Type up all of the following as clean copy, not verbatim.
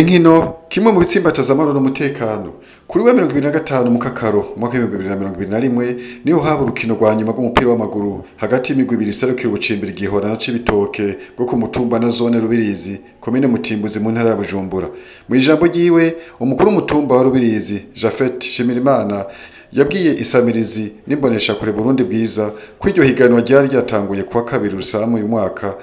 Inkino kimwe mu bitsimbataza amahoro n'umutekano kuri wa 2025 mu Kakaro mu mwaka wa 2021 niho haba urukino rwa nyuma rw'umupira w'amaguru hagati y'imigwi ibiri iserukira ubucimbiri Gihora na Cibitoke bwo ku mutumba na zone Rubirizi komine Mutimbuzi mu ntara ya Bujumbura. Mu ijambo ryiwe umukuru w'umutumba wa Rubirizi Japhet Shimirimana yabwiye isamirizi n'imbonesha kure Burundi bwiza ko iryo higanwa ryari ryatanguye kuwa kabiri Rusama uyu mwaka,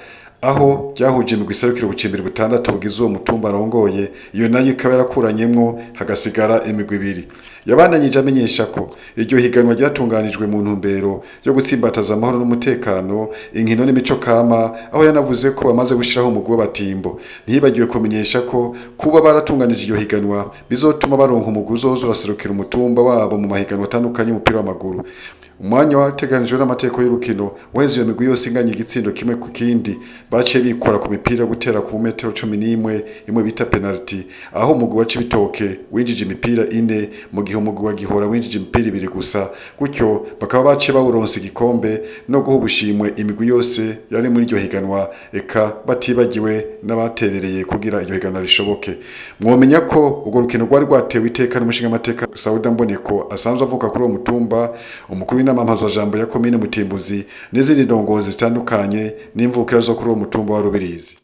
aho ryahuje imigwi iserukira ubucimbiri butandatu bugize uwo mutumba arongoye, iyo nayo ikaba yarakuranyemwo hagasigara imigwi ibiri. Yabandanije amenyesha ko iryo higanwa ryatunganijwe mu ntumbero yo gutsimbataza amahoro n'umutekano, inkino n'imico kama, aho yanavuze ko bamaze gushiraho umugwi w'abatimbo. Ntiyibagiwe kumenyesha ko kuba baratunganije iryo higanwa bizotuma baronka umugwi uzoza uraserukira umutumba wabo mu mahiganwa atandukanye y'umupira w'amaguru. Umwanya wateganijwe n'amategeko y'urukino weze iyo migwi yose inganya igitsindo kimwe ku kindi, baciye bikora ku mipira gutera ku metero 11 imwe bita penalty, aho umugwi wa Cibitoke winjije imipira 4 mu gihe umugwi wa Gihora winjije imipira 2 gusa. Gutyo bakaba baciye bawuronsa igikombe no guha ubushimwe imigwi yose yari muri iryo higanwa, eka batibagiwe n'abaterereye kugira iryo higanwa rishoboke. Mwomenya ko urwo rukino rwari rwatewe iteka n'umushinga amateka Sauda Mboneko asanzwe avuka kuri uwo mutumba, umukuru n'amamazo jambo ya komine Mutimbuzi n'izindi ndongozi zitandukanye n'imvukira zo kuri uwo mutumba wa Rubirizi.